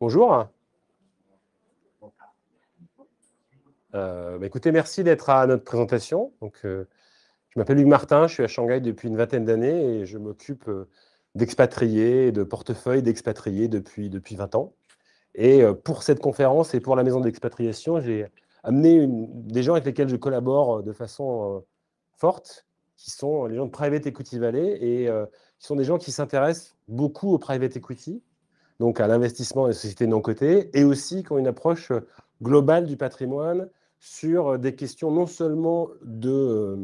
Bonjour. Écoutez, merci d'être à notre présentation. Donc, je m'appelle Hugues Martin, je suis à Shanghai depuis une vingtaine d'années et je m'occupe d'expatriés et de portefeuille d'expatriés depuis 20 ans. Et pour cette conférence et pour la maison d'expatriation, j'ai amené des gens avec lesquels je collabore de façon forte, qui sont les gens de Private Equity Valley et qui sont des gens qui s'intéressent beaucoup au private equity, donc à l'investissement des sociétés non cotées, et aussi qui ont une approche globale du patrimoine sur des questions non seulement je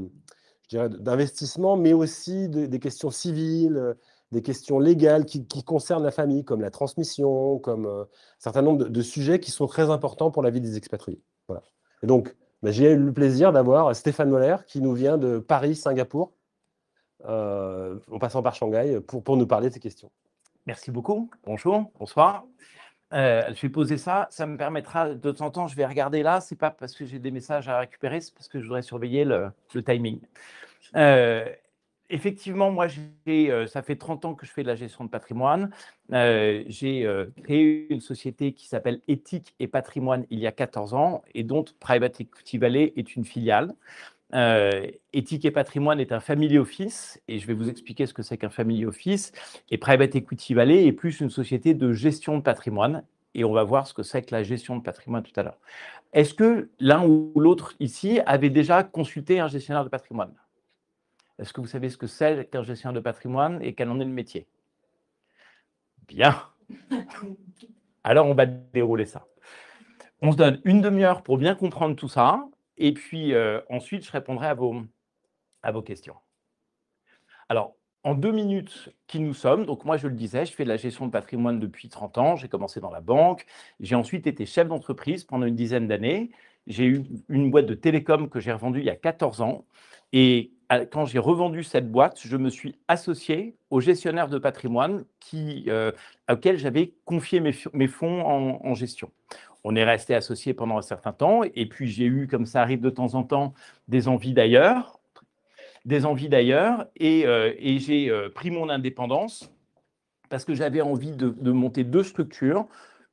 dirais, d'investissement, mais aussi des questions civiles, des questions légales qui concernent la famille, comme la transmission, comme un certain nombre de sujets qui sont très importants pour la vie des expatriés. Voilà. Et donc, j'ai eu le plaisir d'avoir Stéphane Moller, qui nous vient de Paris, Singapour, en passant par Shanghai, pour nous parler de ces questions. Merci beaucoup. Bonjour, bonsoir. Je vais poser ça. Ça me permettra, de temps en temps, je vais regarder là. Ce n'est pas parce que j'ai des messages à récupérer, c'est parce que je voudrais surveiller le timing. Effectivement, moi, ça fait 30 ans que je fais de la gestion de patrimoine. J'ai créé une société qui s'appelle Éthique et Patrimoine il y a 14 ans et dont Private Equity Valley est une filiale. Éthique et Patrimoine est un family office et je vais vous expliquer ce que c'est qu'un family office. Et Private Equity Valley est plus une société de gestion de patrimoine et on va voir ce que c'est que la gestion de patrimoine tout à l'heure. Est-ce que l'un ou l'autre ici avait déjà consulté un gestionnaire de patrimoine? Est-ce que vous savez ce que c'est qu'un gestionnaire de patrimoine et quel en est le métier? Bien. Alors, on va dérouler ça. On se donne une demi-heure pour bien comprendre tout ça. Et puis, ensuite, je répondrai à vos questions. Alors, en 2 minutes, qui nous sommes? Donc, moi, je le disais, je fais de la gestion de patrimoine depuis 30 ans. J'ai commencé dans la banque. J'ai ensuite été chef d'entreprise pendant une dizaine d'années. J'ai eu une boîte de télécom que j'ai revendue il y a 14 ans. Et quand j'ai revendu cette boîte, je me suis associé au gestionnaire de patrimoine auquel j'avais confié mes fonds en gestion. On est resté associés pendant un certain temps. Et puis, j'ai eu, comme ça arrive de temps en temps, des envies d'ailleurs. Et j'ai pris mon indépendance parce que j'avais envie de monter 2 structures.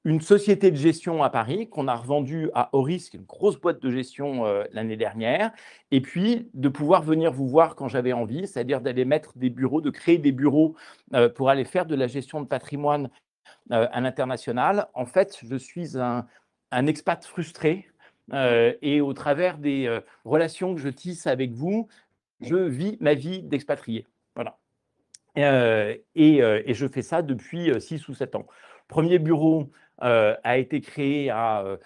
Une société de gestion à Paris qu'on a revendue à Auris, une grosse boîte de gestion l'année dernière, et puis de pouvoir venir vous voir quand j'avais envie, c'est-à-dire d'aller mettre des bureaux, de créer des bureaux pour aller faire de la gestion de patrimoine à l'international. En fait, je suis un expat frustré et au travers des relations que je tisse avec vous, je vis ma vie d'expatrié. Voilà. Et je fais ça depuis 6 ou 7 ans. Premier bureau a été créé à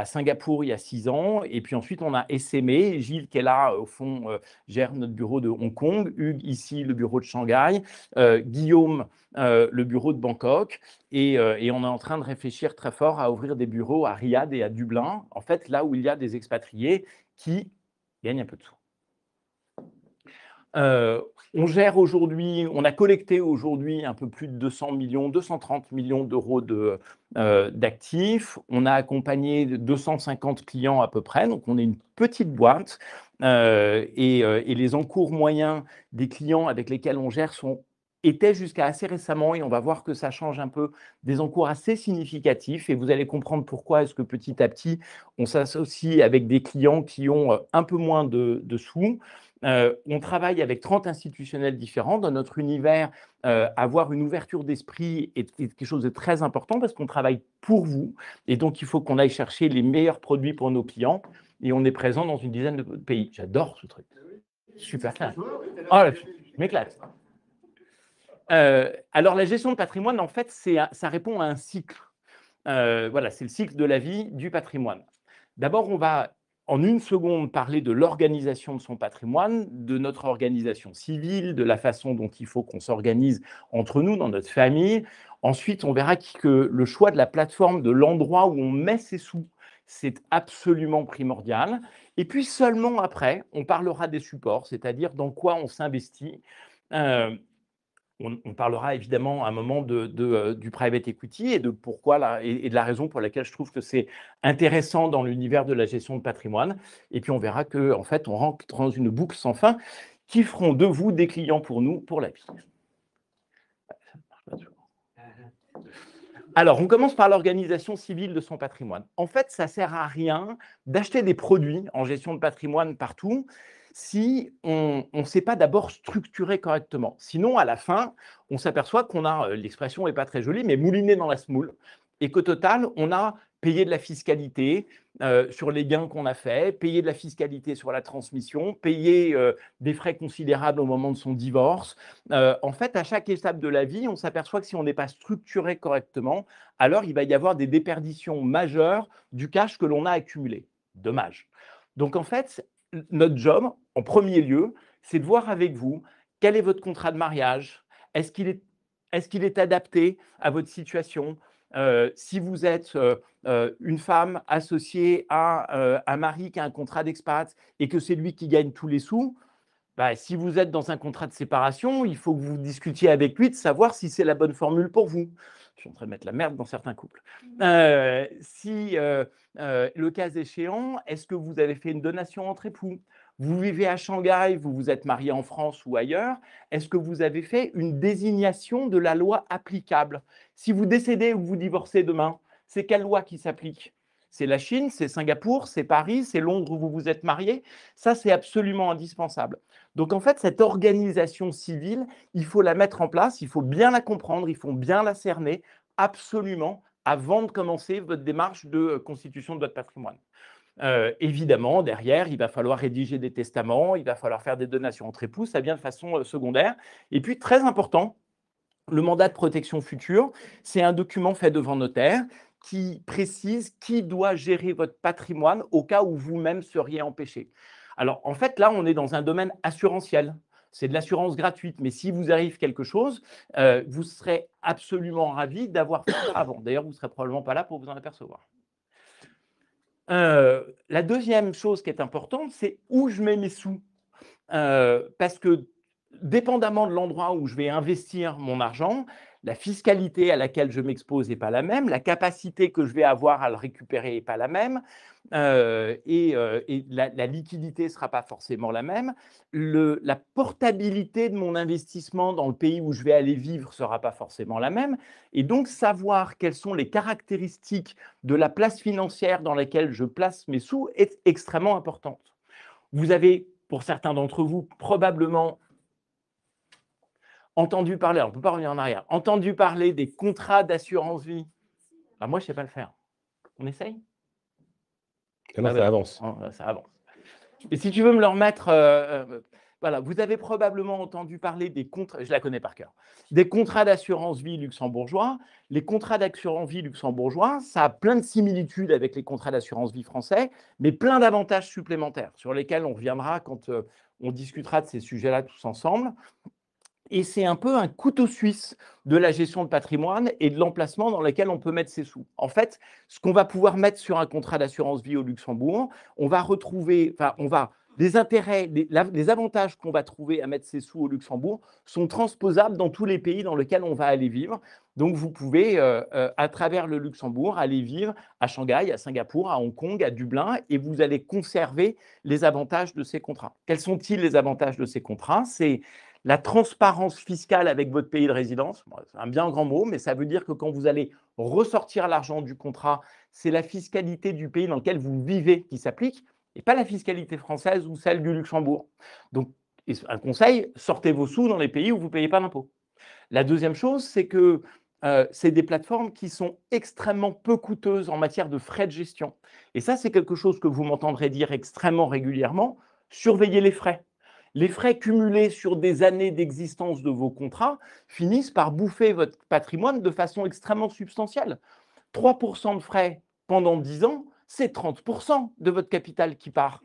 Singapour il y a 6 ans. Et puis ensuite, on a essaimé. Gilles, qui est là, au fond, gère notre bureau de Hong Kong. Hugues, ici, le bureau de Shanghai. Guillaume, le bureau de Bangkok. Et on est en train de réfléchir très fort à ouvrir des bureaux à Riyad et à Dublin. En fait, là où il y a des expatriés qui gagnent un peu de sous. On gère aujourd'hui, on a collecté aujourd'hui un peu plus de 230 millions d'euros d'actifs. On a accompagné 250 clients à peu près, donc on est une petite boîte. Et les encours moyens des clients avec lesquels on gère étaient jusqu'à assez récemment, et on va voir que ça change un peu, des encours assez significatifs. Et vous allez comprendre pourquoi est-ce que petit à petit, on s'associe avec des clients qui ont un peu moins de sous. On travaille avec 30 institutionnels différents. Dans notre univers, avoir une ouverture d'esprit est quelque chose de très important parce qu'on travaille pour vous. Et donc, il faut qu'on aille chercher les meilleurs produits pour nos clients. Et on est présent dans une dizaine de pays. J'adore ce truc. Super. Oh, je m'éclate. Alors, la gestion de patrimoine, en fait, ça répond à un cycle. Voilà, c'est le cycle de la vie du patrimoine. D'abord, on va en une seconde parler de l'organisation de son patrimoine, de notre organisation civile, de la façon dont il faut qu'on s'organise entre nous, dans notre famille. Ensuite, on verra que le choix de la plateforme, de l'endroit où on met ses sous, c'est absolument primordial. Et puis seulement après, on parlera des supports, c'est-à-dire dans quoi on s'investit. On parlera évidemment à un moment du private equity et de pourquoi et de la raison pour laquelle je trouve que c'est intéressant dans l'univers de la gestion de patrimoine. Et puis on verra qu'en fait, on rentre dans une boucle sans fin qui feront de vous des clients pour nous pour la vie. Alors, on commence par l'organisation civile de son patrimoine. En fait, ça ne sert à rien d'acheter des produits en gestion de patrimoine partout si on ne sait pas d'abord structurer correctement. Sinon, à la fin, on s'aperçoit qu'on a, l'expression n'est pas très jolie, mais mouliné dans la semoule, et qu'au total, on a payé de la fiscalité sur les gains qu'on a faits, payé de la fiscalité sur la transmission, payé des frais considérables au moment de son divorce. En fait, à chaque étape de la vie, on s'aperçoit que si on n'est pas structuré correctement, alors il va y avoir des déperditions majeures du cash que l'on a accumulé. Dommage. Donc, en fait, notre job, en premier lieu, c'est de voir avec vous quel est votre contrat de mariage. Est-ce qu'il est adapté à votre situation? Si vous êtes une femme associée à un mari qui a un contrat d'expat et que c'est lui qui gagne tous les sous, bah, si vous êtes dans un contrat de séparation, il faut que vous discutiez avec lui de savoir si c'est la bonne formule pour vous. Je suis en train de mettre la merde dans certains couples. Le cas échéant, est-ce que vous avez fait une donation entre époux? Vous vivez à Shanghai, vous vous êtes marié en France ou ailleurs, est-ce que vous avez fait une désignation de la loi applicable? Si vous décédez ou vous divorcez demain, c'est quelle loi qui s'applique? C'est la Chine, c'est Singapour, c'est Paris, c'est Londres où vous vous êtes marié? Ça, c'est absolument indispensable. Donc, en fait, cette organisation civile, il faut la mettre en place, il faut bien la comprendre, il faut bien la cerner, absolument, avant de commencer votre démarche de constitution de votre patrimoine. Évidemment, derrière, il va falloir rédiger des testaments, il va falloir faire des donations entre époux, ça vient de façon secondaire. Et puis, très important, le mandat de protection future, c'est un document fait devant notaire qui précise qui doit gérer votre patrimoine au cas où vous-même seriez empêché. Alors, en fait, là, on est dans un domaine assurantiel. C'est de l'assurance gratuite, mais si vous arrive quelque chose, vous serez absolument ravi d'avoir fait ça avant. D'ailleurs, vous ne serez probablement pas là pour vous en apercevoir. La deuxième chose qui est importante, c'est où je mets mes sous. Parce que dépendamment de l'endroit où je vais investir mon argent, la fiscalité à laquelle je m'expose n'est pas la même, la capacité que je vais avoir à le récupérer n'est pas la même, et la liquidité ne sera pas forcément la même. La portabilité de mon investissement dans le pays où je vais aller vivre ne sera pas forcément la même. Et donc, savoir quelles sont les caractéristiques de la place financière dans laquelle je place mes sous est extrêmement importante. Vous avez, pour certains d'entre vous, probablement entendu parler, alors on ne peut pas revenir en arrière, entendu parler des contrats d'assurance vie. Ah, moi, je ne sais pas le faire. On essaye? Non, ça avance. Ça avance. Et si tu veux me le remettre, voilà, vous avez probablement entendu parler des contrats, je la connais par cœur, des contrats d'assurance vie luxembourgeois. Les contrats d'assurance vie luxembourgeois, ça a plein de similitudes avec les contrats d'assurance vie français, mais plein d'avantages supplémentaires sur lesquels on reviendra quand on discutera de ces sujets-là tous ensemble. Et c'est un peu un couteau suisse de la gestion de patrimoine et de l'emplacement dans lequel on peut mettre ses sous. En fait, ce qu'on va pouvoir mettre sur un contrat d'assurance vie au Luxembourg, on va retrouver, les intérêts, les avantages qu'on va trouver à mettre ses sous au Luxembourg sont transposables dans tous les pays dans lesquels on va aller vivre. Donc, vous pouvez, à travers le Luxembourg, aller vivre à Shanghai, à Singapour, à Hong Kong, à Dublin, et vous allez conserver les avantages de ces contrats. Quels sont-ils les avantages de ces contrats? C'est la transparence fiscale avec votre pays de résidence. C'est un bien grand mot, mais ça veut dire que quand vous allez ressortir l'argent du contrat, c'est la fiscalité du pays dans lequel vous vivez qui s'applique, et pas la fiscalité française ou celle du Luxembourg. Donc, un conseil, sortez vos sous dans les pays où vous ne payez pas d'impôts. La deuxième chose, c'est que c'est des plateformes qui sont extrêmement peu coûteuses en matière de frais de gestion. Et ça, c'est quelque chose que vous m'entendrez dire extrêmement régulièrement, surveillez les frais. Les frais cumulés sur des années d'existence de vos contrats finissent par bouffer votre patrimoine de façon extrêmement substantielle. 3% de frais pendant 10 ans, c'est 30% de votre capital qui part.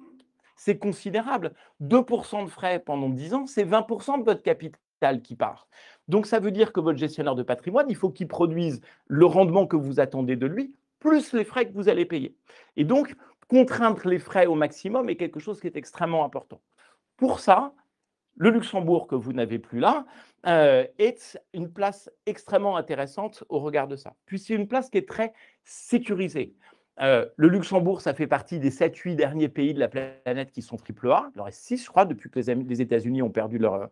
C'est considérable. 2% de frais pendant 10 ans, c'est 20% de votre capital qui part. Donc, ça veut dire que votre gestionnaire de patrimoine, il faut qu'il produise le rendement que vous attendez de lui, plus les frais que vous allez payer. Et donc, contraindre les frais au maximum est quelque chose qui est extrêmement important. Pour ça, le Luxembourg, que vous n'avez plus là, est une place extrêmement intéressante au regard de ça. Puis c'est une place qui est très sécurisée. Le Luxembourg, ça fait partie des 7-8 derniers pays de la planète qui sont AAA. Il en reste 6, je crois, depuis que les États-Unis ont perdu leur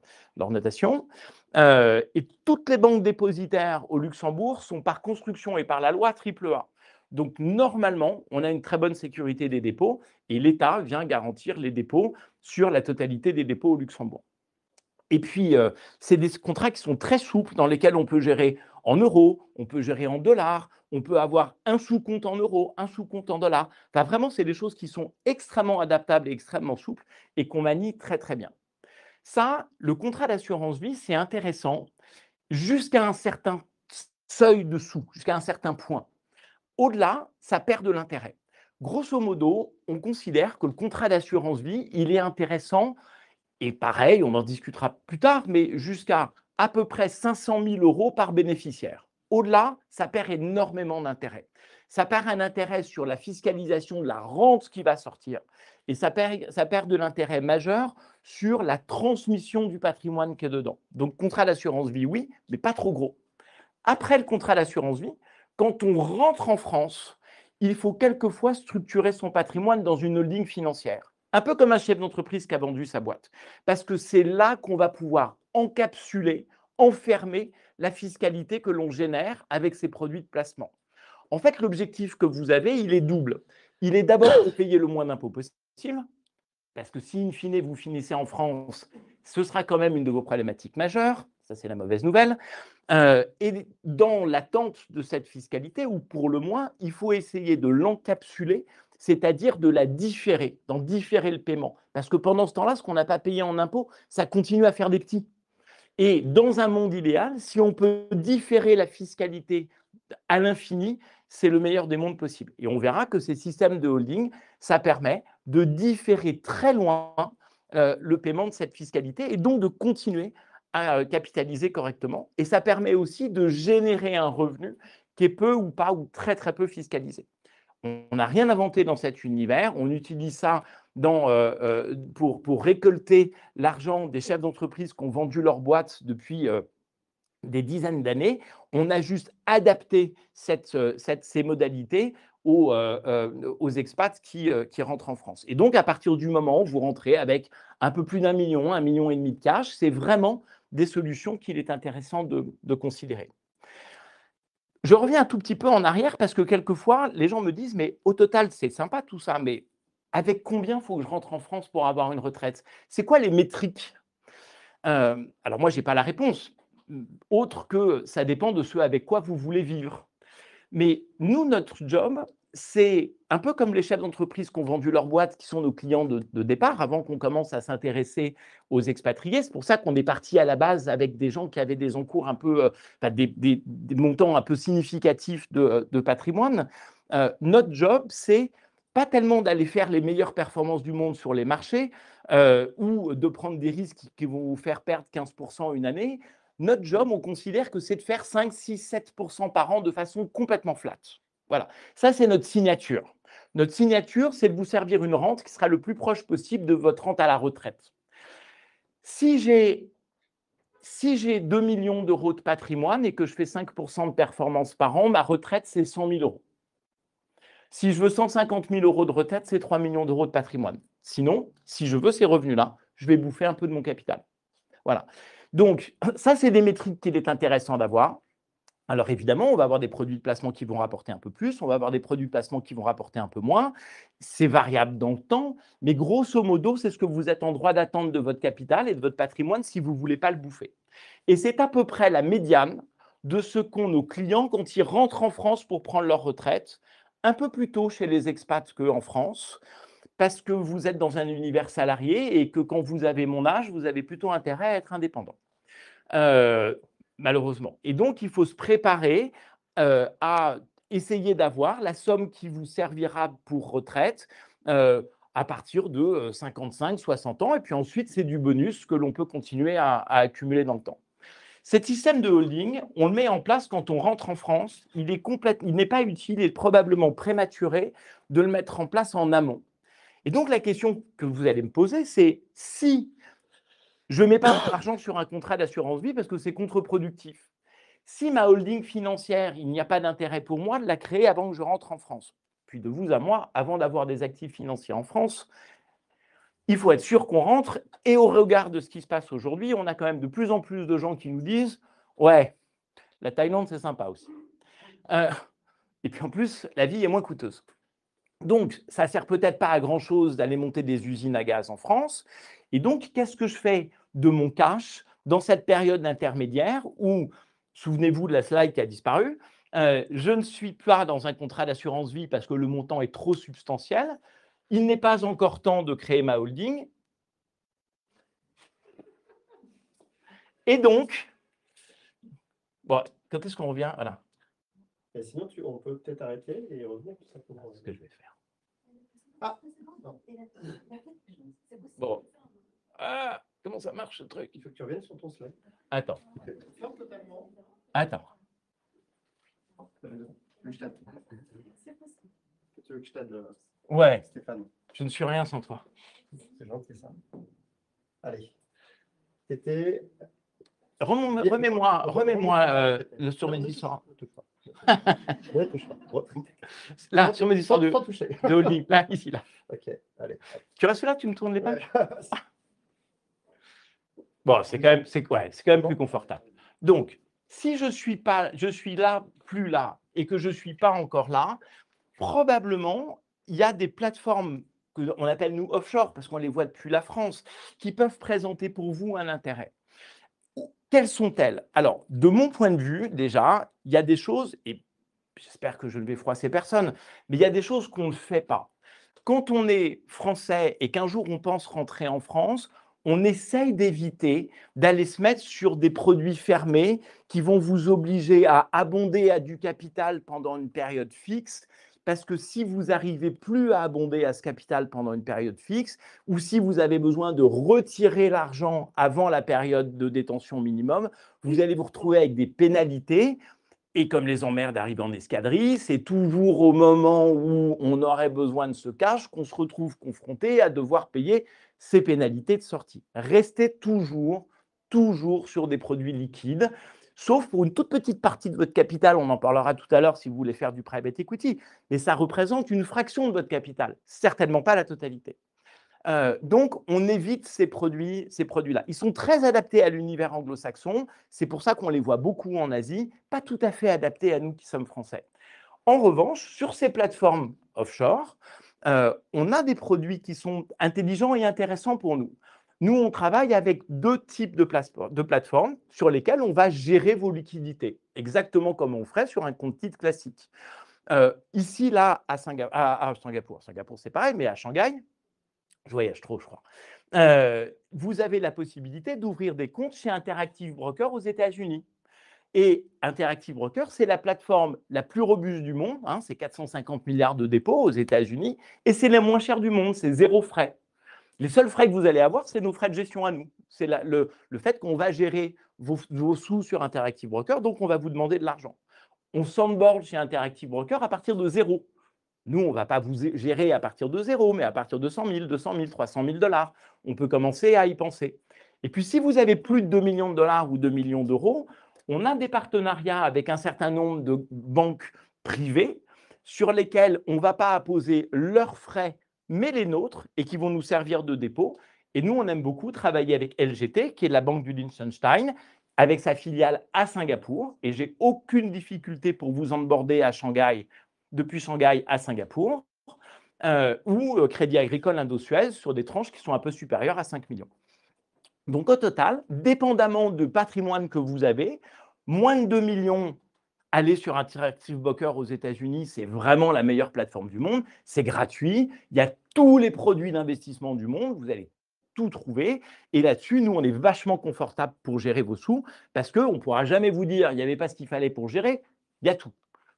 notation. Et toutes les banques dépositaires au Luxembourg sont par construction et par la loi AAA. Donc, normalement, on a une très bonne sécurité des dépôts et l'État vient garantir les dépôts sur la totalité des dépôts au Luxembourg. Et puis, c'est des contrats qui sont très souples, dans lesquels on peut gérer en euros, on peut gérer en dollars, on peut avoir un sous-compte en euros, un sous-compte en dollars. Enfin, vraiment, c'est des choses qui sont extrêmement adaptables et extrêmement souples et qu'on manie très, très bien. Ça, le contrat d'assurance vie, c'est intéressant jusqu'à un certain seuil dessous, jusqu'à un certain point. Au-delà, ça perd de l'intérêt. Grosso modo, on considère que le contrat d'assurance vie, il est intéressant. Et pareil, on en discutera plus tard, mais jusqu'à à peu près 500 000 euros par bénéficiaire. Au-delà, ça perd énormément d'intérêt. Ça perd un intérêt sur la fiscalisation de la rente qui va sortir. Et ça perd de l'intérêt majeur sur la transmission du patrimoine qui est dedans. Donc, contrat d'assurance vie, oui, mais pas trop gros. Après le contrat d'assurance vie, quand on rentre en France, il faut quelquefois structurer son patrimoine dans une holding financière. Un peu comme un chef d'entreprise qui a vendu sa boîte. Parce que c'est là qu'on va pouvoir encapsuler, enfermer la fiscalité que l'on génère avec ces produits de placement. En fait, l'objectif que vous avez, il est double. Il est d'abord de payer le moins d'impôts possible, parce que si, in fine, vous finissez en France, ce sera quand même une de vos problématiques majeures. Ça, c'est la mauvaise nouvelle. Et dans l'attente de cette fiscalité, ou pour le moins, il faut essayer de l'encapsuler, c'est-à-dire de la différer, d'en différer le paiement. Parce que pendant ce temps-là, ce qu'on n'a pas payé en impôts, ça continue à faire des petits. Et dans un monde idéal, si on peut différer la fiscalité à l'infini, c'est le meilleur des mondes possibles. Et on verra que ces systèmes de holding, ça permet de différer très loin le paiement de cette fiscalité et donc de continuer à capitaliser correctement. Et ça permet aussi de générer un revenu qui est peu ou pas ou très très peu fiscalisé. On n'a rien inventé dans cet univers, on utilise ça pour récolter l'argent des chefs d'entreprise qui ont vendu leur boîte depuis des dizaines d'années. On a juste adapté ces modalités aux expats qui rentrent en France. Et donc, à partir du moment où vous rentrez avec un peu plus d'1 million, 1,5 million de cash, c'est vraiment des solutions qu'il est intéressant de considérer. Je reviens un tout petit peu en arrière parce que quelquefois, les gens me disent, mais au total, c'est sympa tout ça, mais avec combien il faut que je rentre en France pour avoir une retraite? C'est quoi les métriques? Alors moi, je n'ai pas la réponse, autre que ça dépend de ce avec quoi vous voulez vivre. Mais nous, notre job, c'est un peu comme les chefs d'entreprise qui ont vendu leur boîte, qui sont nos clients de départ, avant qu'on commence à s'intéresser aux expatriés. C'est pour ça qu'on est parti à la base avec des gens qui avaient des encours un peu, des montants un peu significatifs de patrimoine. Notre job, c'est pas tellement d'aller faire les meilleures performances du monde sur les marchés ou de prendre des risques qui vont vous faire perdre 15% une année. Notre job, on considère que c'est de faire 5, 6, 7% par an de façon complètement flat. Voilà, ça c'est notre signature. Notre signature, c'est de vous servir une rente qui sera le plus proche possible de votre rente à la retraite. Si j'ai 2 millions d'euros de patrimoine et que je fais 5% de performance par an, ma retraite, c'est 100 000 euros. Si je veux 150 000 euros de retraite, c'est 3 millions d'euros de patrimoine. Sinon, si je veux ces revenus-là, je vais bouffer un peu de mon capital. Voilà. Donc, ça, c'est des métriques qu'il est intéressant d'avoir. Alors, évidemment, on va avoir des produits de placement qui vont rapporter un peu plus, on va avoir des produits de placement qui vont rapporter un peu moins. C'est variable dans le temps, mais grosso modo, c'est ce que vous êtes en droit d'attendre de votre capital et de votre patrimoine si vous ne voulez pas le bouffer. Et c'est à peu près la médiane de ce qu'ont nos clients quand ils rentrent en France pour prendre leur retraite, un peu plus tôt chez les expats qu'en France, parce que vous êtes dans un univers salarié et que quand vous avez mon âge, vous avez plutôt intérêt à être indépendant, malheureusement. Et donc, il faut se préparer à essayer d'avoir la somme qui vous servira pour retraite à partir de 55, 60 ans. Et puis ensuite, c'est du bonus que l'on peut continuer à accumuler dans le temps. Cet système de holding, on le met en place quand on rentre en France. Il n'est pas utile et probablement prématuré de le mettre en place en amont. Et donc, la question que vous allez me poser, c'est si je ne mets pas d'argent sur un contrat d'assurance vie parce que c'est contre-productif. Si ma holding financière, il n'y a pas d'intérêt pour moi de la créer avant que je rentre en France. puis de vous à moi, avant d'avoir des actifs financiers en France, il faut être sûr qu'on rentre. Et au regard de ce qui se passe aujourd'hui, on a quand même de plus en plus de gens qui nous disent « Ouais, la Thaïlande, c'est sympa aussi. Et puis en plus, la vie est moins coûteuse. » Donc, ça ne sert peut-être pas à grand-chose d'aller monter des usines à gaz en France. Et donc, qu'est-ce que je fais de mon cash dans cette période intermédiaire où, souvenez-vous de la slide qui a disparu, je ne suis pas dans un contrat d'assurance vie parce que le montant est trop substantiel. Il n'est pas encore temps de créer ma holding. Et donc, bon, quand est-ce qu'on revient? Voilà. Et sinon, on peut peut-être arrêter et revenir. C'est ce que je vais faire. Ah, bon. Ah, comment ça marche ce truc? Il faut que tu reviennes sur ton slide. Attends. Ferme totalement. Attends. Tu veux que je t'aide, Ouais. Stéphane? Je ne suis rien sans toi. C'est gentil, ça. Allez. C'était. Remets-moi sur mes histoires. Ouais, touche pas. Là, sur mes histoires de toucher. holding. Là, ici, là. Ok, allez. Tu restes là, tu me tournes les pages? Ouais. Bon, c'est quand même plus confortable. Donc, si je suis là, plus là, et que je ne suis pas encore là, probablement, il y a des plateformes qu'on appelle nous offshore, parce qu'on les voit depuis la France, qui peuvent présenter pour vous un intérêt. Quelles sont-elles? Alors, de mon point de vue, déjà, il y a des choses, et j'espère que je ne vais froisser personne, mais il y a des choses qu'on ne fait pas. Quand on est français et qu'un jour on pense rentrer en France, on essaye d'éviter d'aller se mettre sur des produits fermés qui vont vous obliger à abonder à du capital pendant une période fixe, parce que si vous n'arrivez plus à abonder à ce capital pendant une période fixe, ou si vous avez besoin de retirer l'argent avant la période de détention minimum, vous allez vous retrouver avec des pénalités. Et comme les emmerdes arrivent en escadrille, c'est toujours au moment où on aurait besoin de ce cash qu'on se retrouve confronté à devoir payer ces pénalités de sortie. Restez toujours sur des produits liquides, sauf pour une toute petite partie de votre capital. On en parlera tout à l'heure si vous voulez faire du private equity, mais ça représente une fraction de votre capital, certainement pas la totalité. Donc, on évite ces produits-là. Ils sont très adaptés à l'univers anglo-saxon. C'est pour ça qu'on les voit beaucoup en Asie, pas tout à fait adaptés à nous qui sommes français. En revanche, sur ces plateformes offshore, on a des produits qui sont intelligents et intéressants pour nous. Nous, on travaille avec deux types de plateformes sur lesquelles on va gérer vos liquidités, exactement comme on ferait sur un compte titre classique. Ici, là, à Singapour, c'est pareil, mais à Shanghai, je voyage trop, je crois. Vous avez la possibilité d'ouvrir des comptes chez Interactive Brokers aux États-Unis. Et Interactive Brokers, c'est la plateforme la plus robuste du monde. C'est 450 milliards de dépôts aux États-Unis. Et c'est la moins chère du monde, c'est 0 frais. Les seuls frais que vous allez avoir, c'est nos frais de gestion à nous. C'est le fait qu'on va gérer vos sous sur Interactive Brokers, donc on va vous demander de l'argent. On s'onboard chez Interactive Brokers à partir de 0. Nous, on ne va pas vous gérer à partir de 0, mais à partir de 100 000, 200 000, 300 000 $. On peut commencer à y penser. Et puis, si vous avez plus de 2 millions de dollars ou 2 millions d'euros, on a des partenariats avec un certain nombre de banques privées sur lesquelles on ne va pas apposer leurs frais, mais les nôtres, et qui vont nous servir de dépôt. Et nous, on aime beaucoup travailler avec LGT, qui est la banque du Liechtenstein, avec sa filiale à Singapour. Et j'ai aucune difficulté pour vous onboarder à Shanghai, depuis Shanghai à Singapour, ou Crédit Agricole Indo-Suez sur des tranches qui sont un peu supérieures à 5 millions. Donc au total, dépendamment du patrimoine que vous avez, moins de 2 millions, aller sur Interactive Brokers aux États-Unis, c'est vraiment la meilleure plateforme du monde. C'est gratuit, il y a tous les produits d'investissement du monde, vous allez tout trouver. Et là-dessus, nous, on est vachement confortable pour gérer vos sous parce qu'on ne pourra jamais vous dire il n'y avait pas ce qu'il fallait pour gérer, il y a tout.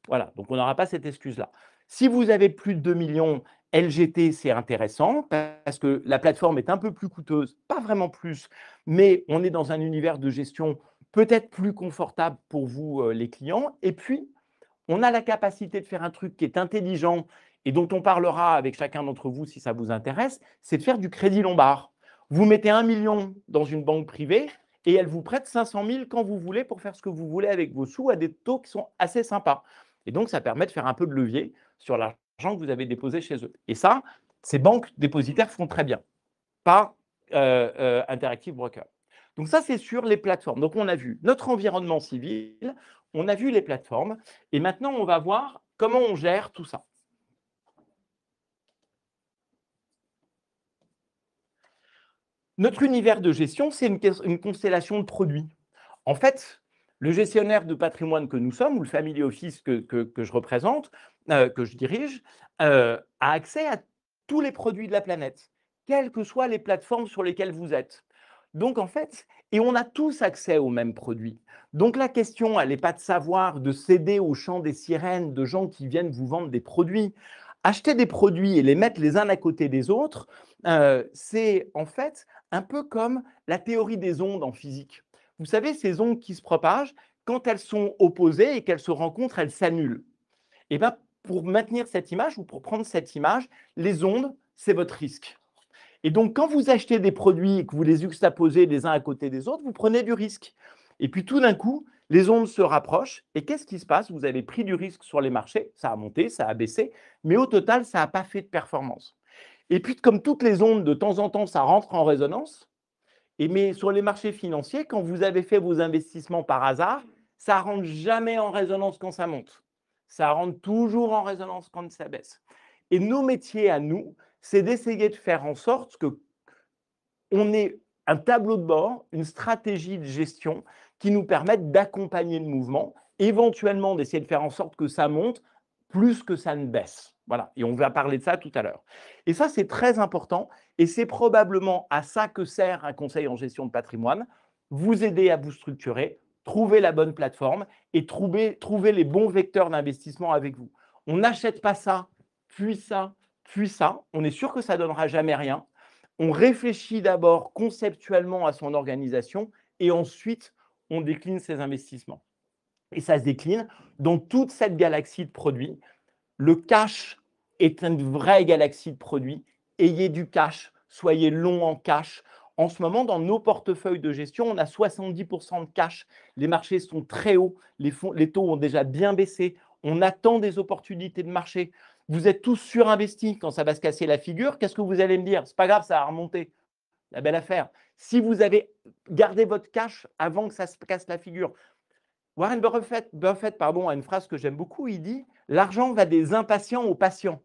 Voilà, donc on n'aura pas cette excuse-là. Si vous avez plus de 2 millions, LGT, c'est intéressant parce que la plateforme est un peu plus coûteuse, pas vraiment plus, mais on est dans un univers de gestion peut-être plus confortable pour vous, les clients. Et puis, on a la capacité de faire un truc qui est intelligent et dont on parlera avec chacun d'entre vous si ça vous intéresse, c'est de faire du crédit lombard. Vous mettez 1 million dans une banque privée et elle vous prête 500 000 quand vous voulez pour faire ce que vous voulez avec vos sous à des taux qui sont assez sympas. Et donc, ça permet de faire un peu de levier sur l'argent que vous avez déposé chez eux. Et ça, ces banques dépositaires font très bien, pas Interactive Brokers. Donc ça, c'est sur les plateformes. Donc on a vu notre environnement civil, on a vu les plateformes, et maintenant on va voir comment on gère tout ça. Notre univers de gestion, c'est une constellation de produits. En fait, le gestionnaire de patrimoine que nous sommes, ou le family office que je représente, que je dirige, a accès à tous les produits de la planète, quelles que soient les plateformes sur lesquelles vous êtes. Donc, en fait, et on a tous accès aux mêmes produits. Donc, la question, elle n'est pas de savoir, de céder au chant des sirènes, de gens qui viennent vous vendre des produits. Acheter des produits et les mettre les uns à côté des autres, c'est en fait un peu comme la théorie des ondes en physique. Vous savez, ces ondes qui se propagent, quand elles sont opposées et qu'elles se rencontrent, elles s'annulent. Et bien, pour maintenir cette image ou pour prendre cette image, les ondes, c'est votre risque. Et donc, quand vous achetez des produits et que vous les juxtaposez les uns à côté des autres, vous prenez du risque. Et puis, tout d'un coup, les ondes se rapprochent. Et qu'est-ce qui se passe? Vous avez pris du risque sur les marchés. Ça a monté, ça a baissé. Mais au total, ça n'a pas fait de performance. Et puis, comme toutes les ondes, de temps en temps, ça rentre en résonance. Mais sur les marchés financiers, quand vous avez fait vos investissements par hasard, ça ne rentre jamais en résonance quand ça monte. Ça rentre toujours en résonance quand ça baisse. Et nos métiers à nous, c'est d'essayer de faire en sorte qu'on ait un tableau de bord, une stratégie de gestion qui nous permette d'accompagner le mouvement, éventuellement d'essayer de faire en sorte que ça monte plus que ça ne baisse. Voilà, et on va parler de ça tout à l'heure. Et ça, c'est très important, et c'est probablement à ça que sert un conseil en gestion de patrimoine, vous aider à vous structurer, trouver la bonne plateforme et trouver les bons vecteurs d'investissement avec vous. On n'achète pas ça, puis ça, puis ça. On est sûr que ça ne donnera jamais rien. On réfléchit d'abord conceptuellement à son organisation et ensuite, on décline ses investissements. Et ça se décline dans toute cette galaxie de produits. Le cash est une vraie galaxie de produits. Ayez du cash, soyez long en cash. En ce moment, dans nos portefeuilles de gestion, on a 70% de cash. Les marchés sont très hauts, les taux ont déjà bien baissé. On attend des opportunités de marché. Vous êtes tous surinvestis. Quand ça va se casser la figure, qu'est-ce que vous allez me dire? C'est pas grave, ça va remonter. La belle affaire. Si vous avez gardé votre cash avant que ça se casse la figure, Warren Buffett a une phrase que j'aime beaucoup, il dit « L'argent va des impatients aux patients ».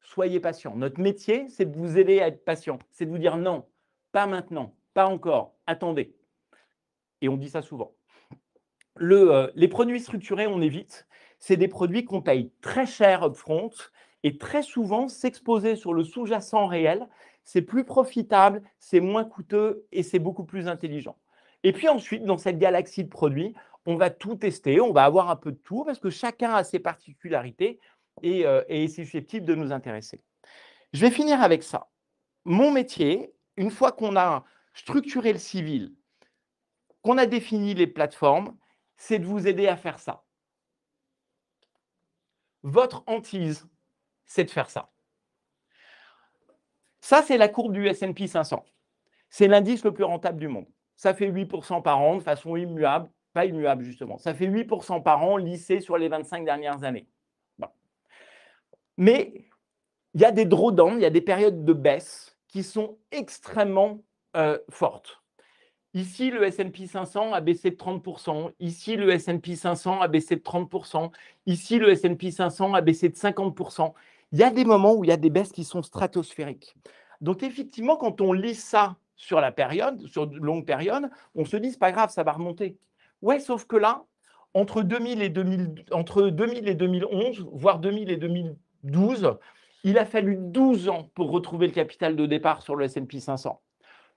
Soyez patient. Notre métier, c'est de vous aider à être patient. C'est de vous dire non, pas maintenant, pas encore, attendez. Et on dit ça souvent. Les produits structurés, on évite. C'est des produits qu'on paye très cher upfront et très souvent, s'exposer sur le sous-jacent réel, c'est plus profitable, c'est moins coûteux et c'est beaucoup plus intelligent. Et puis ensuite, dans cette galaxie de produits, on va tout tester, on va avoir un peu de tout parce que chacun a ses particularités et est susceptible de nous intéresser. Je vais finir avec ça. Mon métier, une fois qu'on a structuré le civil, qu'on a défini les plateformes, c'est de vous aider à faire ça. Votre hantise, c'est de faire ça. Ça, c'est la courbe du S&P 500. C'est l'indice le plus rentable du monde. Ça fait 8% par an de façon immuable, pas immuable justement. Ça fait 8% par an lissé sur les 25 dernières années. Bon. Mais il y a des drawdowns, il y a des périodes de baisse qui sont extrêmement fortes. Ici, le S&P 500 a baissé de 30%. Ici, le S&P 500 a baissé de 30%. Ici, le S&P 500 a baissé de 50%. Il y a des moments où il y a des baisses qui sont stratosphériques. Donc, effectivement, quand on lit ça sur la période, sur de longues périodes, on se dit, c'est pas grave, ça va remonter. Ouais, sauf que là, entre 2000 et 2011, voire 2000 et 2012, il a fallu 12 ans pour retrouver le capital de départ sur le S&P 500.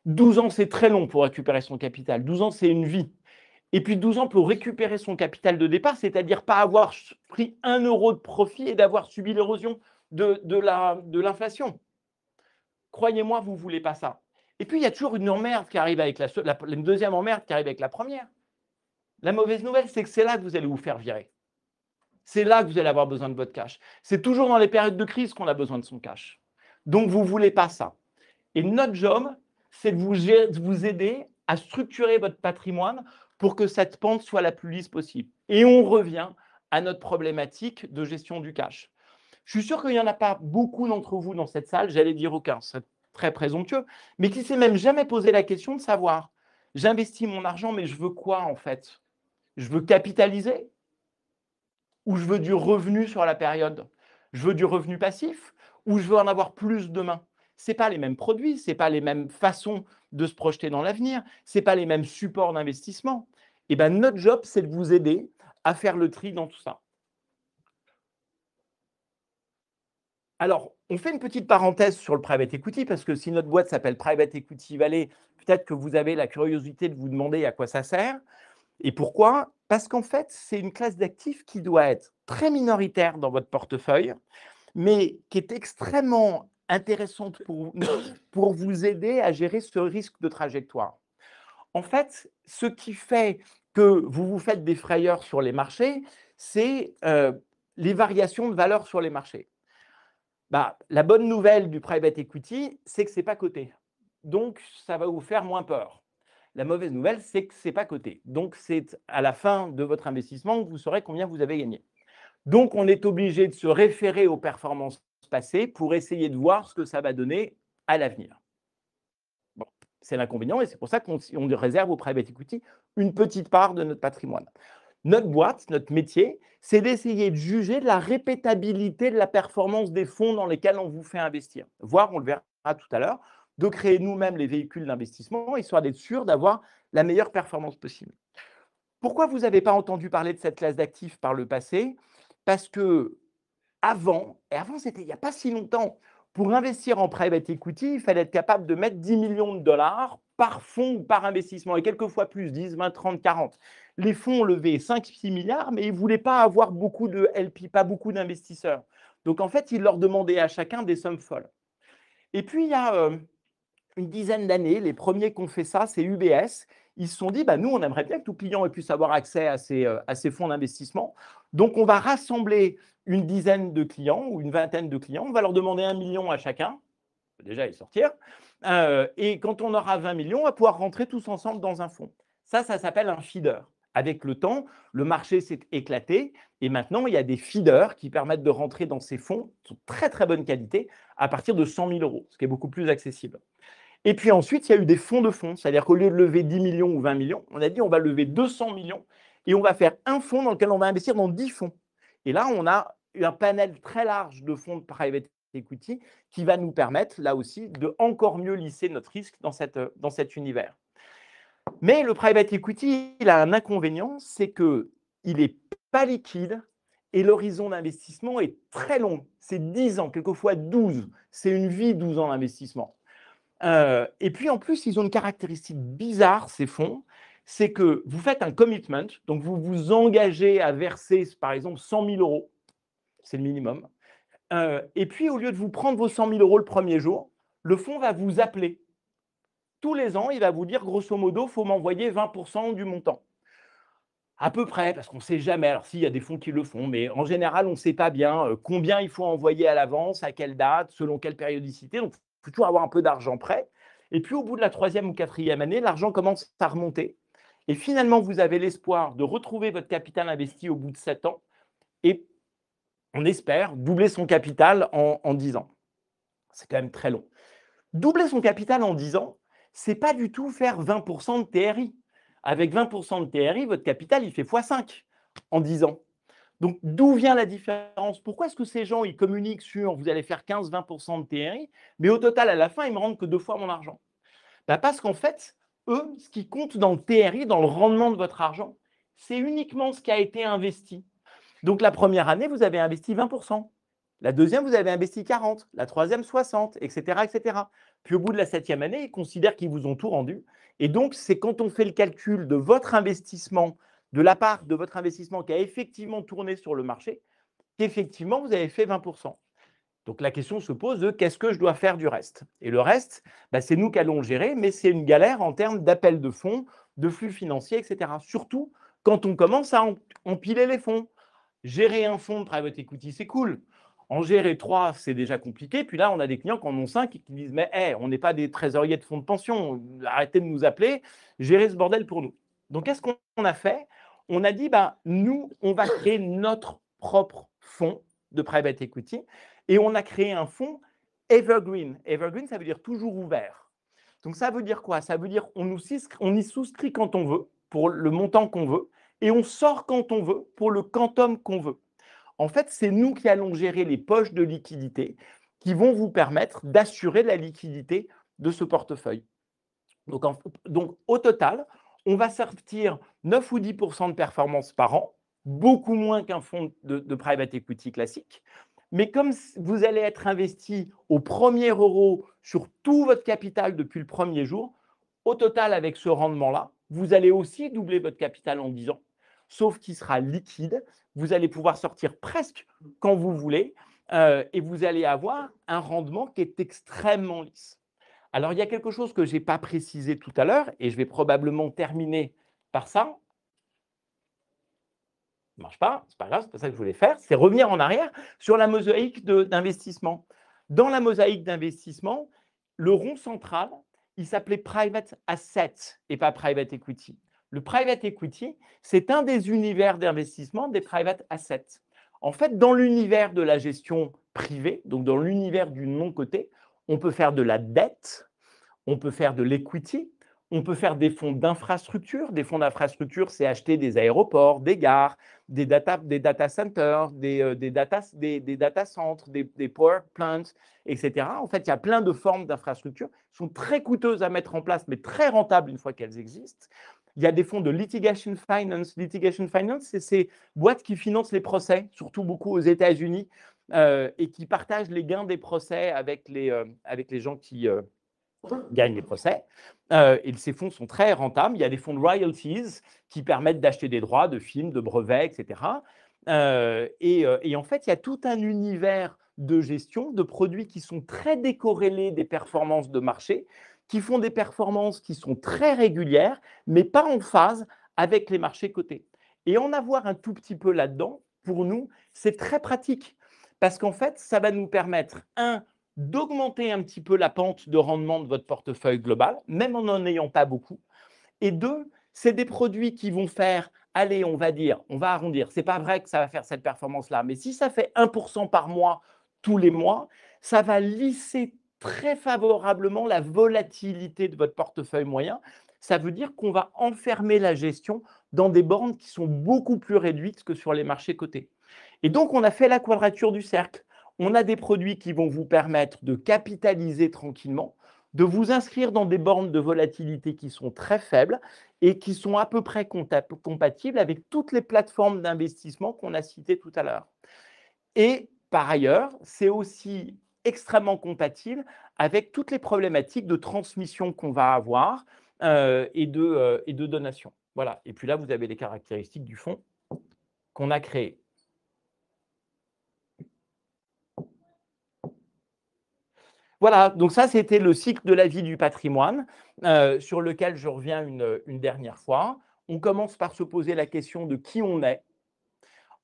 12 ans, c'est très long pour récupérer son capital. 12 ans, c'est une vie. Et puis 12 ans pour récupérer son capital de départ, c'est-à-dire pas avoir pris 1 euro de profit et d'avoir subi l'érosion de l'inflation. Croyez-moi, vous ne voulez pas ça. Et puis, il y a toujours une emmerde qui arrive avec une deuxième emmerde qui arrive avec la première. La mauvaise nouvelle, c'est que c'est là que vous allez vous faire virer. C'est là que vous allez avoir besoin de votre cash. C'est toujours dans les périodes de crise qu'on a besoin de son cash. Donc, vous ne voulez pas ça. Et notre job, c'est de vous aider à structurer votre patrimoine pour que cette pente soit la plus lisse possible. Et on revient à notre problématique de gestion du cash. Je suis sûr qu'il n'y en a pas beaucoup d'entre vous dans cette salle, j'allais dire aucun, c'est très présomptueux, mais qui ne s'est même jamais posé la question de savoir, j'investis mon argent, mais je veux quoi en fait? Je veux capitaliser ou je veux du revenu sur la période? Je veux du revenu passif ou je veux en avoir plus demain? Ce n'est pas les mêmes produits, ce n'est pas les mêmes façons de se projeter dans l'avenir, ce n'est pas les mêmes supports d'investissement. Et ben, notre job, c'est de vous aider à faire le tri dans tout ça. Alors, on fait une petite parenthèse sur le private equity parce que si notre boîte s'appelle Private Equity Valley, peut-être que vous avez la curiosité de vous demander à quoi ça sert et pourquoi. Parce qu'en fait, c'est une classe d'actifs qui doit être très minoritaire dans votre portefeuille, mais qui est extrêmement intéressante pour vous aider à gérer ce risque de trajectoire. En fait, ce qui fait que vous vous faites des frayeurs sur les marchés, c'est les variations de valeur sur les marchés. Bah, la bonne nouvelle du private equity, c'est que ce n'est pas coté. Donc, ça va vous faire moins peur. La mauvaise nouvelle, c'est que ce n'est pas coté. Donc, c'est à la fin de votre investissement que vous saurez combien vous avez gagné. Donc, on est obligé de se référer aux performances passées pour essayer de voir ce que ça va donner à l'avenir. Bon, c'est l'inconvénient et c'est pour ça qu'on réserve au private equity une petite part de notre patrimoine. Notre boîte, notre métier, c'est d'essayer de juger de la répétabilité de la performance des fonds dans lesquels on vous fait investir. Voire, on le verra tout à l'heure, de créer nous-mêmes les véhicules d'investissement, histoire d'être sûr d'avoir la meilleure performance possible. Pourquoi vous n'avez pas entendu parler de cette classe d'actifs par le passé? Parce que avant c'était il n'y a pas si longtemps, pour investir en private equity, il fallait être capable de mettre 10 millions de dollars par fonds ou par investissement, et quelquefois plus, 10, 20, 30, 40. Les fonds ont levé 5-6 milliards, mais ils ne voulaient pas avoir beaucoup de LP, pas beaucoup d'investisseurs. Donc en fait, ils leur demandaient à chacun des sommes folles. Et puis, il y a une dizaine d'années, les premiers qui ont fait ça, c'est UBS. Ils se sont dit, bah, nous, on aimerait bien que tout client puisse avoir accès à ces fonds d'investissement. Donc, on va rassembler une dizaine de clients ou une vingtaine de clients. On va leur demander 1 million à chacun. Déjà, y sortir. Et quand on aura 20 millions, on va pouvoir rentrer tous ensemble dans un fonds. Ça s'appelle un feeder. Avec le temps, le marché s'est éclaté et maintenant, il y a des feeders qui permettent de rentrer dans ces fonds de très, très bonne qualité à partir de 100 000 euros, ce qui est beaucoup plus accessible. Et puis ensuite, il y a eu des fonds de fonds. C'est-à-dire qu'au lieu de lever 10 millions ou 20 millions, on a dit on va lever 200 millions et on va faire un fonds dans lequel on va investir dans 10 fonds. Et là, on a un panel très large de fonds de private equity qui va nous permettre, là aussi, de encore mieux lisser notre risque dans cet univers. Mais le private equity, il a un inconvénient, c'est qu'il n'est pas liquide et l'horizon d'investissement est très long. C'est 10 ans, quelquefois 12. C'est une vie, 12 ans d'investissement. Et puis en plus, ils ont une caractéristique bizarre, ces fonds, c'est que vous faites un commitment, donc vous vous engagez à verser par exemple 100 000 euros, c'est le minimum. Et puis au lieu de vous prendre vos 100 000 euros le premier jour, le fonds va vous appeler. Tous les ans, il va vous dire grosso modo, il faut m'envoyer 20% du montant. À peu près, parce qu'on ne sait jamais. Alors, s'il y a des fonds qui le font, mais en général, on ne sait pas bien combien il faut envoyer à l'avance, à quelle date, selon quelle périodicité. Donc, il faut toujours avoir un peu d'argent prêt. Et puis, au bout de la 3e ou 4e année, l'argent commence à remonter. Et finalement, vous avez l'espoir de retrouver votre capital investi au bout de 7 ans. Et on espère doubler son capital en 10 ans. C'est quand même très long. Doubler son capital en 10 ans, ce n'est pas du tout faire 20% de TRI. Avec 20% de TRI, votre capital, il fait x5 en 10 ans. Donc, d'où vient la différence? Pourquoi est-ce que ces gens, ils communiquent sur vous allez faire 15-20% de TRI, mais au total, à la fin, ils me rendent que 2 fois mon argent? Parce qu'en fait, eux, ce qui compte dans le TRI, dans le rendement de votre argent, c'est uniquement ce qui a été investi. Donc, la première année, vous avez investi 20%. La deuxième, vous avez investi 40%. La troisième, 60%, etc., etc. Puis au bout de la 7e année, ils considèrent qu'ils vous ont tout rendu. Et donc, c'est quand on fait le calcul de votre investissement, de la part de votre investissement qui a effectivement tourné sur le marché, qu'effectivement, vous avez fait 20%. Donc, la question se pose de qu'est-ce que je dois faire du reste? Et le reste, c'est nous qui allons le gérer, mais c'est une galère en termes d'appel de fonds, de flux financiers, etc. Surtout quand on commence à empiler les fonds. Gérer un fonds de private equity, c'est cool. En gérer 3, c'est déjà compliqué. Puis là, on a des clients qui en ont 5 et qui disent « Mais on n'est pas des trésoriers de fonds de pension. Arrêtez de nous appeler. Gérez ce bordel pour nous. » Donc, qu'est-ce qu'on a fait? On a dit « Nous, on va créer notre propre fonds de private equity et on a créé un fonds evergreen. Evergreen, ça veut dire toujours ouvert. Donc, ça veut dire quoi? Ça veut dire qu'on y souscrit quand on veut, pour le montant qu'on veut, et on sort quand on veut, pour le quantum qu'on veut. En fait, c'est nous qui allons gérer les poches de liquidité qui vont vous permettre d'assurer la liquidité de ce portefeuille. Donc, au total, on va sortir 9 ou 10% de performance par an, beaucoup moins qu'un fonds de private equity classique. Mais comme vous allez être investi au premier euro sur tout votre capital depuis le premier jour, au total, avec ce rendement-là, vous allez aussi doubler votre capital en 10 ans, sauf qu'il sera liquide. Vous allez pouvoir sortir presque quand vous voulez et vous allez avoir un rendement qui est extrêmement lisse. Alors, il y a quelque chose que je n'ai pas précisé tout à l'heure et je vais probablement terminer par ça. Ça ne marche pas, ce n'est pas grave, c'est pas ça que je voulais faire, c'est revenir en arrière sur la mosaïque d'investissement. Dans la mosaïque d'investissement, le rond central, il s'appelait private asset et pas private equity. Le private equity, c'est un des univers d'investissement des private assets. En fait, dans l'univers de la gestion privée, donc dans l'univers du non-coté, on peut faire de la dette, on peut faire de l'equity, on peut faire des fonds d'infrastructure. Des fonds d'infrastructure, c'est acheter des aéroports, des gares, des data centers, des data centres, des power plants, etc. En fait, il y a plein de formes d'infrastructures qui sont très coûteuses à mettre en place, mais très rentables une fois qu'elles existent. Il y a des fonds de litigation finance. Litigation finance, c'est ces boîtes qui financent les procès, surtout beaucoup aux États-Unis, et qui partagent les gains des procès avec les gens qui gagnent les procès. Et ces fonds sont très rentables. Il y a des fonds de royalties qui permettent d'acheter des droits de films, de brevets, etc. Et en fait, il y a tout un univers de gestion de produits qui sont très décorrélés des performances de marché, qui font des performances qui sont très régulières, mais pas en phase avec les marchés cotés. Et en avoir un tout petit peu là-dedans, pour nous, c'est très pratique. Parce qu'en fait, ça va nous permettre, d'augmenter un petit peu la pente de rendement de votre portefeuille global, même en n'en ayant pas beaucoup. Et deux, c'est des produits qui vont faire, allez, on va arrondir. Ce n'est pas vrai que ça va faire cette performance-là, mais si ça fait 1% par mois, tous les mois, ça va lisser très favorablement la volatilité de votre portefeuille moyen. Ça veut dire qu'on va enfermer la gestion dans des bornes qui sont beaucoup plus réduites que sur les marchés cotés. Et donc, on a fait la quadrature du cercle. On a des produits qui vont vous permettre de capitaliser tranquillement, de vous inscrire dans des bornes de volatilité qui sont très faibles et qui sont à peu près compatibles avec toutes les plateformes d'investissement qu'on a citées tout à l'heure. Et par ailleurs, c'est aussi extrêmement compatible avec toutes les problématiques de transmission qu'on va avoir et de donation. Voilà. Et puis là, vous avez les caractéristiques du fonds qu'on a créé. Voilà, donc ça, c'était le cycle de la vie du patrimoine sur lequel je reviens une dernière fois. On commence par se poser la question de qui on est.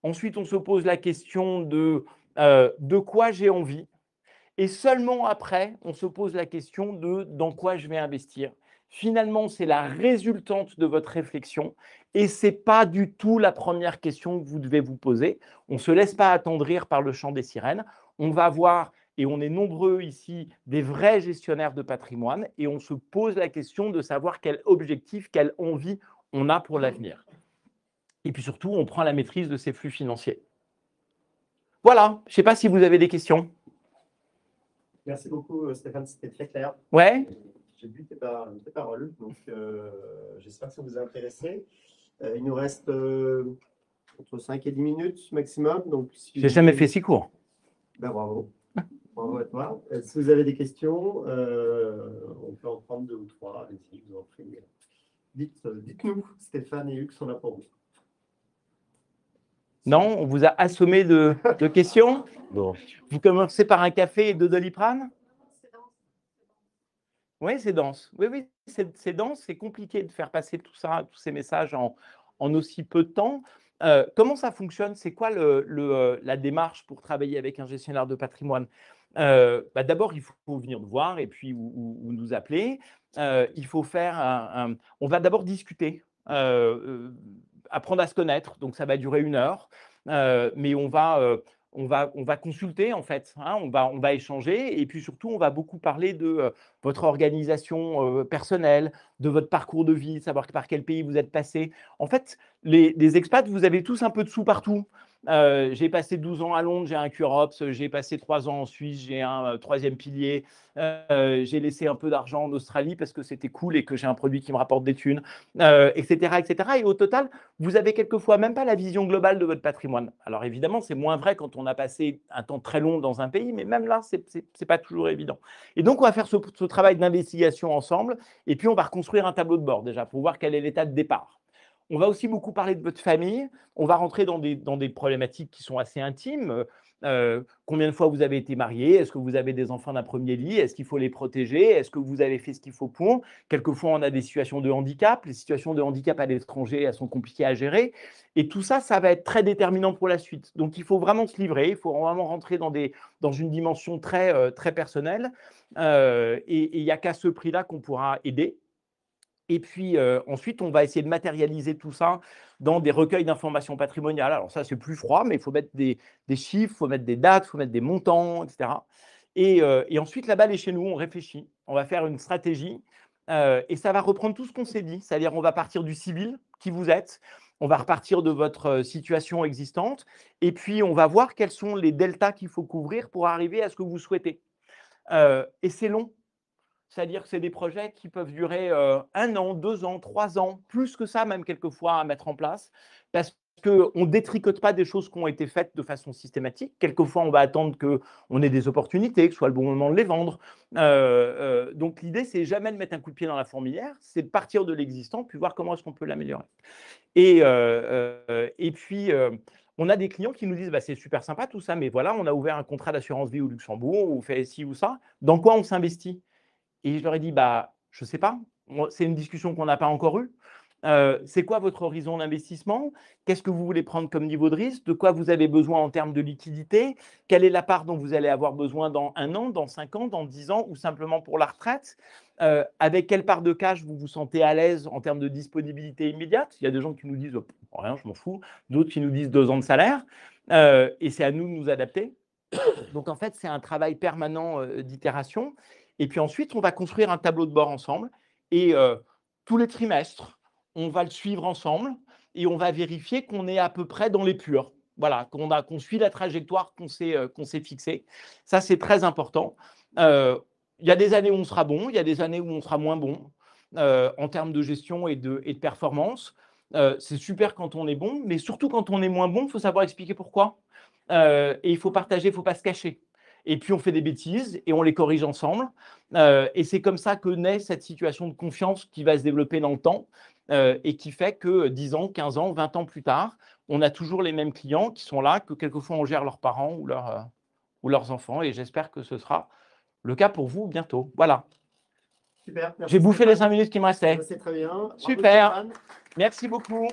Ensuite, on se pose la question de quoi j'ai envie. Et seulement après, on se pose la question de dans quoi je vais investir. Finalement, c'est la résultante de votre réflexion et ce n'est pas du tout la première question que vous devez vous poser. On ne se laisse pas attendrir par le chant des sirènes. On va voir, et on est nombreux ici, des vrais gestionnaires de patrimoine et on se pose la question de savoir quel objectif, quelle envie on a pour l'avenir. Et puis surtout, on prend la maîtrise de ses flux financiers. Voilà, je ne sais pas si vous avez des questions. Merci beaucoup, Stéphane, c'était très clair. Ouais. J'ai vu tes paroles, donc j'espère que ça vous a intéressé. Il nous reste entre 5 et 10 minutes maximum. Si je n'ai jamais fait si court. Ben, bravo. Bravo à toi. Si vous avez des questions, on peut en prendre 2 ou 3. Allez-y, je vous en prie. Dites-nous, Stéphane et Hugues sont là pour vous. Non, on vous a assommé de questions. Non. Vous commencez par un café et 2 Doliprane. Oui, c'est dense. Oui, c'est dense. C'est compliqué de faire passer tout ça, tous ces messages en aussi peu de temps. Comment ça fonctionne? C'est quoi la démarche pour travailler avec un gestionnaire de patrimoine? D'abord, il faut venir nous voir et puis ou nous appeler. Il faut faire on va d'abord discuter, apprendre à se connaître. Donc, ça va durer 1 heure. Mais on va on va consulter en fait, hein, on va échanger et puis surtout on va beaucoup parler de votre organisation personnelle, de votre parcours de vie, savoir par quel pays vous êtes passé. En fait, les expats, vous avez tous un peu de sous partout. J'ai passé 12 ans à Londres, j'ai un QROPS, j'ai passé 3 ans en Suisse, j'ai un troisième pilier, j'ai laissé un peu d'argent en Australie parce que c'était cool et que j'ai un produit qui me rapporte des thunes, etc., etc. Et au total, vous avez quelquefois même pas la vision globale de votre patrimoine. Alors évidemment, c'est moins vrai quand on a passé un temps très long dans un pays, mais même là, c'est pas toujours évident. Et donc, on va faire ce travail d'investigation ensemble et puis on va reconstruire un tableau de bord déjà pour voir quel est l'état de départ. On va aussi beaucoup parler de votre famille. On va rentrer dans des problématiques qui sont assez intimes. Combien de fois vous avez été marié? Est-ce que vous avez des enfants d'un premier lit? Est-ce qu'il faut les protéger? Est-ce que vous avez fait ce qu'il faut pour? Quelquefois, on a des situations de handicap. Les situations de handicap à l'étranger, elles sont compliquées à gérer. Et tout ça, ça va être très déterminant pour la suite. Donc, il faut vraiment se livrer. Il faut vraiment rentrer dans une dimension très personnelle. Et il n'y a qu'à ce prix-là qu'on pourra aider. Et puis ensuite, on va essayer de matérialiser tout ça dans des recueils d'informations patrimoniales. Alors ça, c'est plus froid, mais il faut mettre des chiffres, il faut mettre des dates, il faut mettre des montants, etc. Et ensuite, la balle est chez nous, on réfléchit, on va faire une stratégie et ça va reprendre tout ce qu'on s'est dit. C'est-à-dire, on va partir du civil, qui vous êtes, on va repartir de votre situation existante et puis on va voir quels sont les deltas qu'il faut couvrir pour arriver à ce que vous souhaitez. Et c'est long. C'est-à-dire que c'est des projets qui peuvent durer 1 an, 2 ans, 3 ans, plus que ça même quelquefois à mettre en place, parce qu'on ne détricote pas des choses qui ont été faites de façon systématique. Quelquefois, on va attendre qu'on ait des opportunités, que ce soit le bon moment de les vendre. Donc l'idée, c'est jamais de mettre un coup de pied dans la fourmilière, c'est de partir de l'existant, puis voir comment est-ce qu'on peut l'améliorer. Et puis, on a des clients qui nous disent bah, c'est super sympa tout ça, mais voilà, on a ouvert un contrat d'assurance vie au Luxembourg, ou fait ci ou ça. Dans quoi on s'investit? Et je leur ai dit, bah, je ne sais pas, c'est une discussion qu'on n'a pas encore eue. C'est quoi votre horizon d'investissement? Qu'est-ce que vous voulez prendre comme niveau de risque? De quoi vous avez besoin en termes de liquidité? Quelle est la part dont vous allez avoir besoin dans 1 an, dans 5 ans, dans 10 ans ou simplement pour la retraite? Avec quelle part de cash vous vous sentez à l'aise en termes de disponibilité immédiate? Il y a des gens qui nous disent oh, rien, je m'en fous. D'autres qui nous disent 2 ans de salaire. Et c'est à nous de nous adapter. Donc en fait, c'est un travail permanent d'itération. Et puis ensuite, on va construire un tableau de bord ensemble. Et tous les trimestres, on va le suivre ensemble et on va vérifier qu'on est à peu près dans les purs. Voilà, qu'on suit la trajectoire qu'on s'est fixée. Ça, c'est très important. Il y a des années où on sera bon, il y a des années où on sera moins bon en termes de gestion et de performance. C'est super quand on est bon, mais surtout quand on est moins bon, il faut savoir expliquer pourquoi. Et il faut partager, il ne faut pas se cacher. Et puis on fait des bêtises et on les corrige ensemble. Et c'est comme ça que naît cette situation de confiance qui va se développer dans le temps et qui fait que 10 ans, 15 ans, 20 ans plus tard, on a toujours les mêmes clients qui sont là, que quelquefois on gère leurs parents ou leurs enfants. Et j'espère que ce sera le cas pour vous bientôt. Voilà. Super. J'ai bouffé les 5 minutes qui me restaient. C'est très bien. Super. Bravo, Merci beaucoup.